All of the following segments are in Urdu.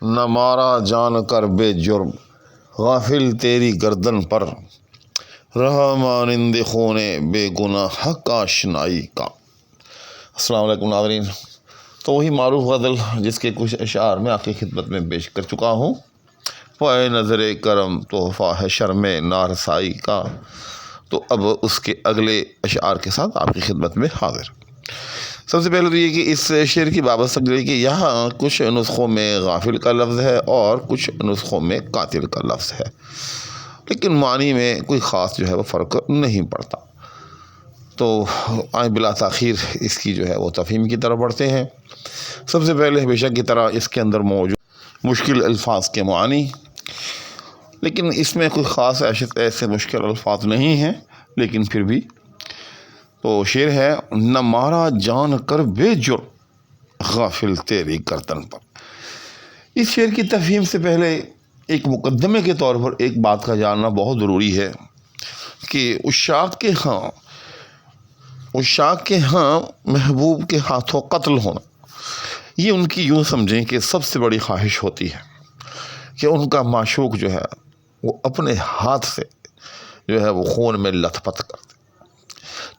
نہ مارا جان کر بے جرم، غافل تیری گردن پر، رہا مانند خون بے گناہ حق آشنائی کا۔ السلام علیکم ناظرین، تو وہی معروف غزل جس کے کچھ اشعار میں آپ کی خدمت میں پیش کر چکا ہوں، پائے نظر کرم تحفہ ہے شرم نارسائی کا، تو اب اس کے اگلے اشعار کے ساتھ آپ کی خدمت میں حاضر۔ سب سے پہلے تو یہ کہ اس شعر کی وابستگی ہے کہ یہاں کچھ نسخوں میں غافل کا لفظ ہے اور کچھ نسخوں میں قاتل کا لفظ ہے، لیکن معنی میں کوئی خاص جو ہے وہ فرق نہیں پڑتا۔ تو آئیں بلا تاخیر اس کی جو ہے وہ تفہیم کی طرف بڑھتے ہیں۔ سب سے پہلے ہمیشہ کی طرح اس کے اندر موجود مشکل الفاظ کے معنی، لیکن اس میں کوئی خاص ایسے مشکل الفاظ نہیں ہیں، لیکن پھر بھی تو شعر ہے، نہ مارا جان کر بے جرم، غافل تیری گردن پر۔ اس شعر کی تفہیم سے پہلے ایک مقدمے کے طور پر ایک بات کا جاننا بہت ضروری ہے کہ عشاق کے ہاں محبوب کے ہاتھوں قتل ہونا، یہ ان کی یوں سمجھیں کہ سب سے بڑی خواہش ہوتی ہے کہ ان کا معشوق جو ہے وہ اپنے ہاتھ سے جو ہے وہ خون میں لت پت کر دے۔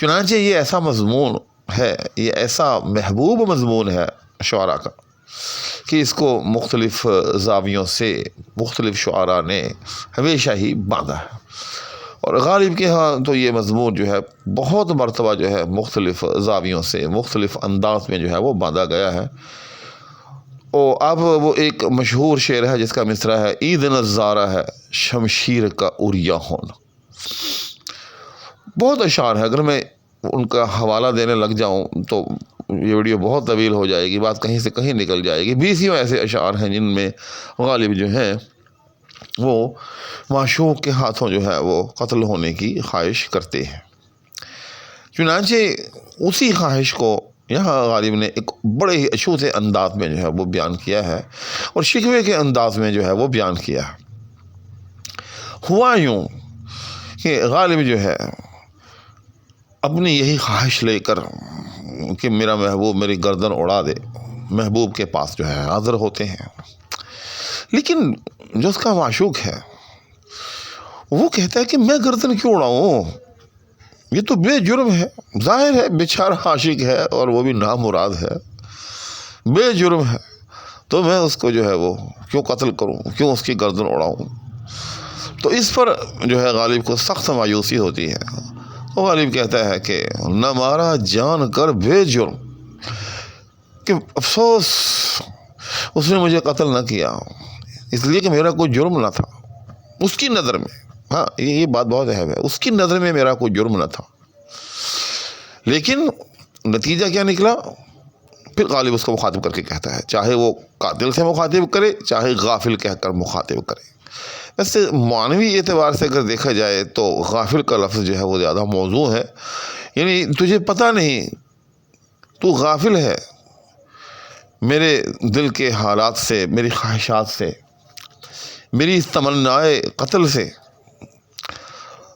چنانچہ یہ ایسا مضمون ہے، یہ ایسا محبوب مضمون ہے شعراء کا کہ اس کو مختلف زاویوں سے مختلف شعراء نے ہمیشہ ہی باندھا ہے، اور غالب کے ہاں تو یہ مضمون جو ہے بہت مرتبہ جو ہے مختلف زاویوں سے مختلف انداز میں جو ہے وہ باندھا گیا ہے۔ اور اب وہ ایک مشہور شعر ہے جس کا مصرع ہے، عید نظارہ ہے شمشیر کا عریاں ہونا۔ بہت اشعار ہے، اگر میں ان کا حوالہ دینے لگ جاؤں تو یہ ویڈیو بہت طویل ہو جائے گی، بات کہیں سے کہیں نکل جائے گی۔ 20 ایسے اشعار ہیں جن میں غالب جو ہیں وہ معشوق کے ہاتھوں جو ہے وہ قتل ہونے کی خواہش کرتے ہیں۔ چنانچہ اسی خواہش کو یہاں غالب نے ایک بڑے ہی اچھوتے انداز میں جو ہے وہ بیان کیا ہے، اور شکوے کے انداز میں جو ہے وہ بیان کیا ہے۔ ہوا یوں کہ غالب جو ہے اپنی یہی خواہش لے کر کہ میرا محبوب میری گردن اڑا دے، محبوب کے پاس جو ہے حاضر ہوتے ہیں، لیکن جو اس کا معشوق ہے وہ کہتا ہے کہ میں گردن کیوں اڑاؤں، یہ تو بے جرم ہے، ظاہر ہے بیچارہ عاشق ہے اور وہ بھی نامراد ہے، بے جرم ہے، تو میں اس کو جو ہے وہ کیوں قتل کروں، کیوں اس کی گردن اڑاؤں۔ تو اس پر جو ہے غالب کو سخت مایوسی ہوتی ہے، تو غالب کہتا ہے کہ نہ مارا جان کر بے جرم، کہ افسوس اس نے مجھے قتل نہ کیا اس لیے کہ میرا کوئی جرم نہ تھا اس کی نظر میں۔ ہاں یہ بات بہت اہم ہے، اس کی نظر میں میرا کوئی جرم نہ تھا، لیکن نتیجہ کیا نکلا؟ پھر غالب اس کو مخاطب کر کے کہتا ہے، چاہے وہ قاتل سے مخاطب کرے چاہے غافل کہہ کر مخاطب کرے۔ ویسے معنوی اعتبار سے اگر دیکھا جائے تو غافل کا لفظ جو ہے وہ زیادہ موزوں ہے، یعنی تجھے پتہ نہیں، تو غافل ہے میرے دل کے حالات سے، میری خواہشات سے، میری اس تمنائے قتل سے۔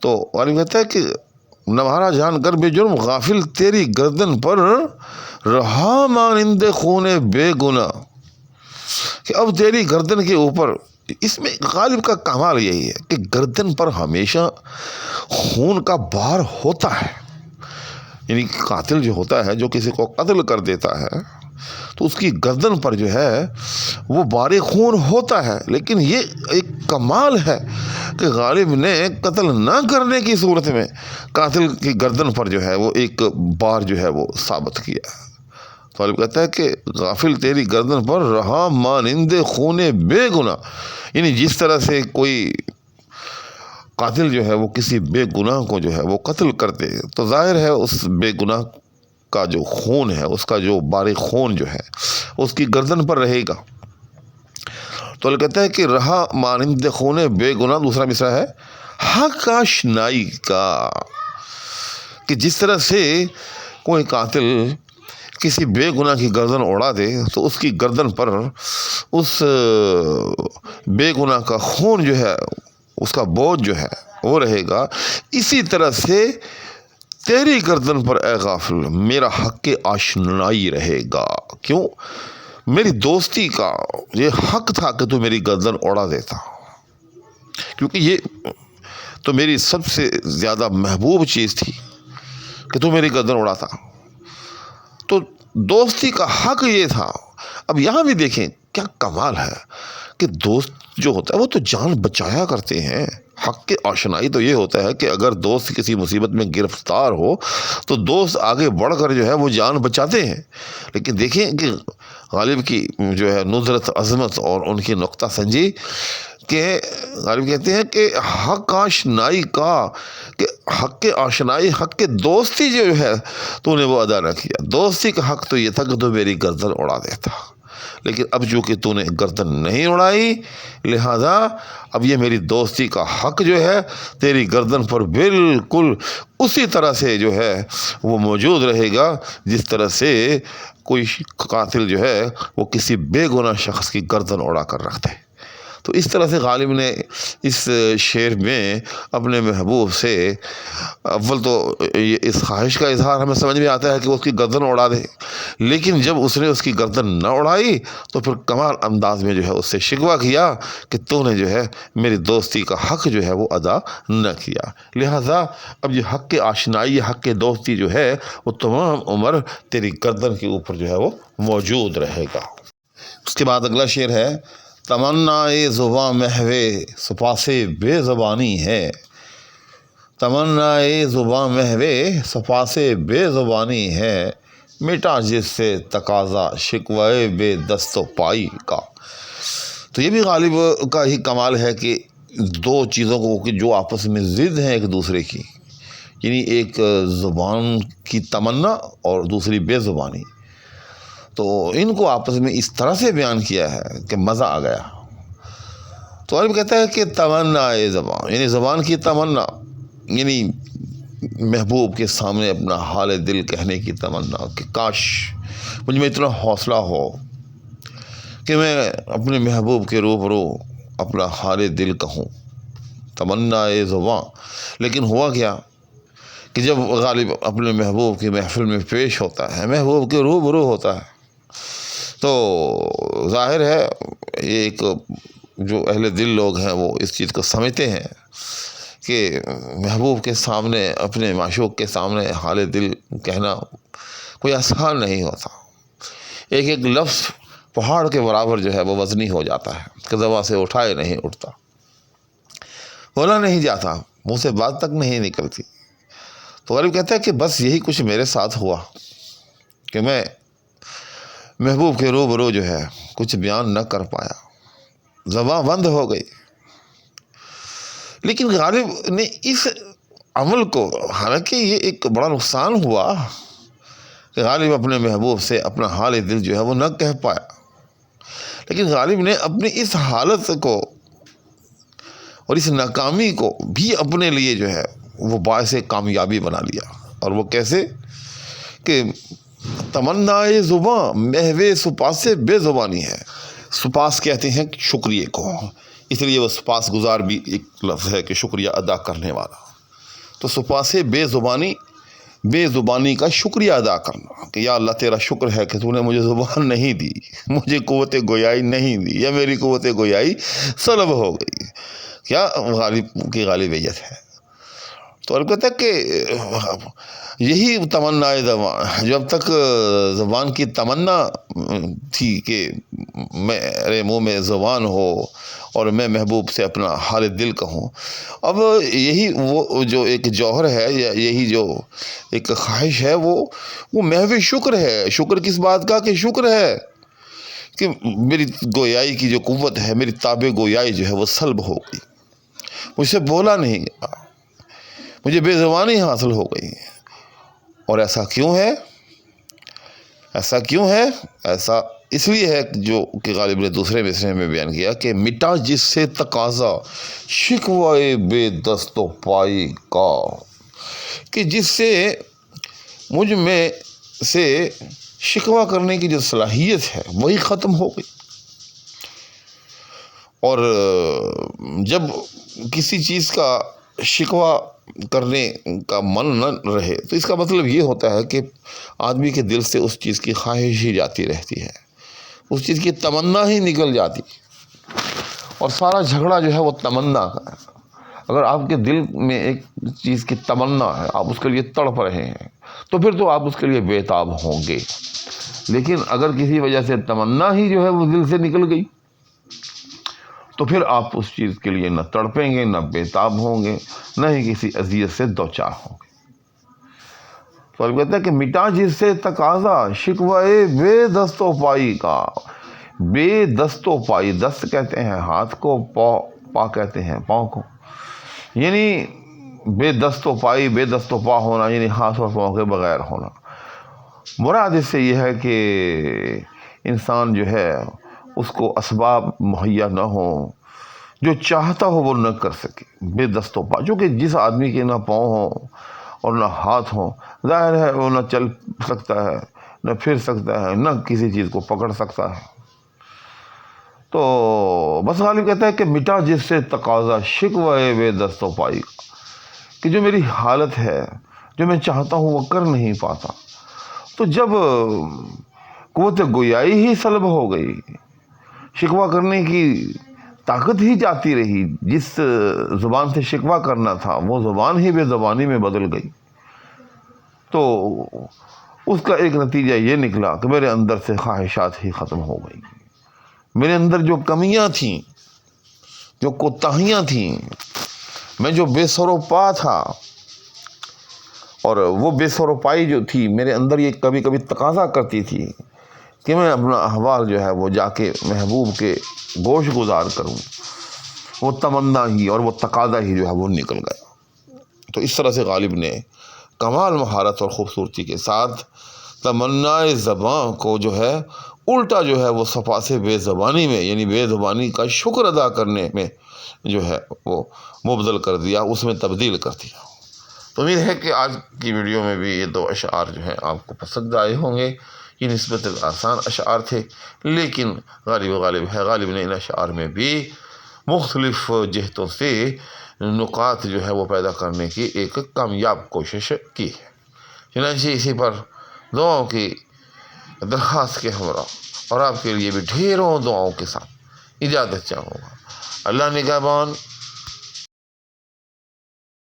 تو غالب کہتا ہے کہ نہ مارا جان کر بے جرم، غافل تیری گردن پر، رہا مانند خون بے گناہ، کہ اب تیری گردن کے اوپر، اس میں غالب کا کمال یہی ہے کہ گردن پر ہمیشہ خون کا بار ہوتا ہے، یعنی قاتل جو ہوتا ہے جو کسی کو قتل کر دیتا ہے تو اس کی گردن پر جو ہے وہ بار خون ہوتا ہے، لیکن یہ ایک کمال ہے کہ غالب نے قتل نہ کرنے کی صورت میں قاتل کی گردن پر جو ہے وہ ایک بار جو ہے وہ ثابت کیا ہے۔ تو غالب کہتا ہے کہ غافل تیری گردن پر، رہا مانند خون بے گناہ، یعنی جس طرح سے کوئی قاتل جو ہے وہ کسی بے گناہ کو جو ہے وہ قتل کر دے تو ظاہر ہے اس بے گناہ کا جو خون ہے، اس کا جو بار خون جو ہے اس کی گردن پر رہے گا۔ تو کہتا ہے کہ رہا مانند خون بے گناہ، دوسرا مصرع ہے، حق آشنائی کا، کہ جس طرح سے کوئی قاتل کسی بے گناہ کی گردن اڑا دے تو اس کی گردن پر اس بے گناہ کا خون جو ہے، اس کا بوجھ جو ہے وہ رہے گا، اسی طرح سے تیری گردن پر اے غافل میرا حق آشنائی رہے گا۔ کیوں؟ میری دوستی کا یہ حق تھا کہ تو میری گردن اڑا دیتا، کیونکہ یہ تو میری سب سے زیادہ محبوب چیز تھی کہ تو میری گردن اڑاتا، تو دوستی کا حق یہ تھا۔ اب یہاں بھی دیکھیں کیا کمال ہے کہ دوست جو ہوتا ہے وہ تو جان بچایا کرتے ہیں۔ حق کے آشنائی تو یہ ہوتا ہے کہ اگر دوست کسی مصیبت میں گرفتار ہو تو دوست آگے بڑھ کر جو ہے وہ جان بچاتے ہیں۔ لیکن دیکھیں کہ غالب کی جو ہے ندرت عظمت اور ان کی نقطہ سنجی کہ غالب کہتے ہیں کہ حق آشنائی کا، کہ حق کے آشنائی، حق کے دوستی جو ہے تو نے وہ ادا نہ کیا۔ دوستی کا حق تو یہ تھا کہ تو میری گردن اڑا دیتا، لیکن اب چونکہ تو نے گردن نہیں اڑائی، لہذا اب یہ میری دوستی کا حق جو ہے تیری گردن پر بالکل اسی طرح سے جو ہے وہ موجود رہے گا جس طرح سے کوئی قاتل جو ہے وہ کسی بے گناہ شخص کی گردن اڑا کر رکھتا ہے۔ تو اس طرح سے غالب نے اس شعر میں اپنے محبوب سے اول تو اس خواہش کا اظہار ہمیں سمجھ میں آتا ہے کہ وہ اس کی گردن اڑا دے، لیکن جب اس نے اس کی گردن نہ اڑائی تو پھر کمال انداز میں جو ہے اس سے شکوہ کیا کہ تو نے جو ہے میری دوستی کا حق جو ہے وہ ادا نہ کیا، لہٰذا اب یہ حق کے آشنائی، حق کے دوستی جو ہے وہ تمام عمر تیری گردن کے اوپر جو ہے وہ موجود رہے گا۔ اس کے بعد اگلا شعر ہے، تمنائے زباں محو سپاس بے زبانی ہے، تمنائے زباں محو سپاس بے زبانی ہے، مٹا جس سے تقاضا شکوائے بے دست و پائی کا۔ تو یہ بھی غالب کا ہی کمال ہے کہ دو چیزوں کو جو آپس میں ضد ہیں ایک دوسرے کی، یعنی ایک زبان کی تمنا اور دوسری بے زبانی، تو ان کو آپس میں اس طرح سے بیان کیا ہے کہ مزہ آ گیا۔ تو غالب کہتا ہے کہ تمنا زبان، یعنی زبان کی تمنا، یعنی محبوب کے سامنے اپنا حال دل کہنے کی تمنا کہ کاش مجھ میں اتنا حوصلہ ہو کہ میں اپنے محبوب کے روبرو اپنا حال دل کہوں، تمنا زبان۔ لیکن ہوا کیا کہ جب غالب اپنے محبوب کی محفل میں پیش ہوتا ہے، محبوب کے روبرو ہوتا ہے، تو ظاہر ہے یہ ایک جو اہل دل لوگ ہیں وہ اس چیز کو سمجھتے ہیں کہ محبوب کے سامنے، اپنے معشوق کے سامنے حال دل کہنا کوئی آسان نہیں ہوتا۔ ایک ایک لفظ پہاڑ کے برابر جو ہے وہ وزنی ہو جاتا ہے کہ زبان سے اٹھائے نہیں اٹھتا، بولا نہیں جاتا، منہ سے بات تک نہیں نکلتی۔ تو غالب کہتا ہے کہ بس یہی کچھ میرے ساتھ ہوا کہ میں محبوب کے روبرو جو ہے کچھ بیان نہ کر پایا، زبان بند ہو گئی۔ لیکن غالب نے اس عمل کو، حالانکہ یہ ایک بڑا نقصان ہوا کہ غالب اپنے محبوب سے اپنا حال دل جو ہے وہ نہ کہہ پایا، لیکن غالب نے اپنی اس حالت کو اور اس ناکامی کو بھی اپنے لیے جو ہے وہ باعث کامیابی بنا لیا۔ اور وہ کیسے کہ تمنائے زباں محو سپاس بے زبانی ہے۔ سپاس کہتے ہیں شکریہ کو، اس لیے وہ سپاس گزار بھی ایک لفظ ہے کہ شکریہ ادا کرنے والا۔ تو سپاس بے زبانی، بے زبانی کا شکریہ ادا کرنا کہ یا اللہ تیرا شکر ہے کہ تو نے مجھے زبان نہیں دی، مجھے قوت گویائی نہیں دی، یا میری قوت گویائی سلب ہو گئی۔ کیا غالب کی غالبیت ہے۔ تو البتہ کہ یہی تمنا زبان، جب تک زبان کی تمنا تھی کہ میرے منہ میں زبان ہو اور میں محبوب سے اپنا حال دل کہوں، اب یہی وہ جو ایک جوہر ہے، یا یہی جو ایک خواہش ہے، وہ محو شکر ہے۔ شکر کس بات کا؟ کہ شکر ہے کہ میری گویائی کی جو قوت ہے، میری تاب گویائی جو ہے وہ سلب ہو گئی، مجھ سے بولا نہیں گیا، مجھے بے زبانی حاصل ہو گئی۔ اور ایسا کیوں ہے؟ ایسا کیوں ہے؟ ایسا اس لیے ہے جو کہ غالب نے دوسرے مصرعے میں بیان کیا کہ مٹا جس سے تقاضا شکوائے بے دست و پائی کا، کہ جس سے مجھ میں سے شکوہ کرنے کی جو صلاحیت ہے وہی ختم ہو گئی۔ اور جب کسی چیز کا شکوہ کرنے کا من نہ رہے تو اس کا مطلب یہ ہوتا ہے کہ آدمی کے دل سے اس چیز کی خواہش ہی جاتی رہتی ہے، اس چیز کی تمنا ہی نکل جاتی، اور سارا جھگڑا جو ہے وہ تمنا کا ہے۔ اگر آپ کے دل میں ایک چیز کی تمنا ہے، آپ اس کے لیے تڑپ رہے ہیں، تو پھر تو آپ اس کے لیے بے تاب ہوں گے۔ لیکن اگر کسی وجہ سے تمنا ہی جو ہے وہ دل سے نکل گئی، تو پھر آپ اس چیز کے لیے نہ تڑپیں گے، نہ بے تاب ہوں گے، نہ ہی کسی اذیت سے دوچار ہوں گے۔ تو آپ کہتے ہیں کہ مٹا جس سے تقاضا شکوائے بے دست و پائی کا۔ بے دست و پائی، دست کہتے ہیں ہاتھ کو، پا کہتے ہیں پاؤں کو، یعنی بے دست و پائی، بے دست و پا ہونا یعنی ہاتھ اور پاؤں کے بغیر ہونا۔ مراد اس سے یہ ہے کہ انسان جو ہے اس کو اسباب مہیا نہ ہو، جو چاہتا ہو وہ نہ کر سکے، بے دست و پا۔ چونکہ جس آدمی کے نہ پاؤں ہوں اور نہ ہاتھ ہوں، ظاہر ہے وہ نہ چل سکتا ہے، نہ پھر سکتا ہے، نہ کسی چیز کو پکڑ سکتا ہے۔ تو بس غالب کہتا ہے کہ مٹا جس سے تقاضا شکوائے بے دست و پائی کا، کہ جو میری حالت ہے، جو میں چاہتا ہوں وہ کر نہیں پاتا، تو جب قوت گویائی ہی سلب ہو گئی، شکوہ کرنے کی طاقت ہی جاتی رہی، جس زبان سے شکوہ کرنا تھا وہ زبان ہی بے زبانی میں بدل گئی، تو اس کا ایک نتیجہ یہ نکلا کہ میرے اندر سے خواہشات ہی ختم ہو گئی۔ میرے اندر جو کمیاں تھیں، جو کوتاہیاں تھیں، میں جو بے سر و پا تھا، اور وہ بے سر و پائی جو تھی میرے اندر، یہ کبھی کبھی تقاضا کرتی تھی کہ میں اپنا احوال جو ہے وہ جا کے محبوب کے گوش گزار کروں۔ وہ تمنا ہی اور وہ تقاضا ہی جو ہے وہ نکل گیا۔ تو اس طرح سے غالب نے کمال مہارت اور خوبصورتی کے ساتھ تمنائے زباں کو جو ہے الٹا جو ہے وہ صفا سے بے زبانی میں، یعنی بے زبانی کا شکر ادا کرنے میں جو ہے وہ مبدل کر دیا، اس میں تبدیل کر دیا۔ تو امید ہے کہ آج کی ویڈیو میں بھی یہ 2 اشعار جو ہیں آپ کو پسند آئے ہوں گے۔ یہ نسبت آسان اشعار تھے، لیکن غالب ہے، غالب نے ان اشعار میں بھی مختلف جہتوں سے نکات جو ہے وہ پیدا کرنے کی ایک کامیاب کوشش کی ہے۔ چنانچہ اسی پر دعاؤں کی درخواست کے ہمراہ اور آپ کے لیے بھی ڈھیروں دعاؤں کے ساتھ اجازت چاہوں گا۔ اللہ نگہبان۔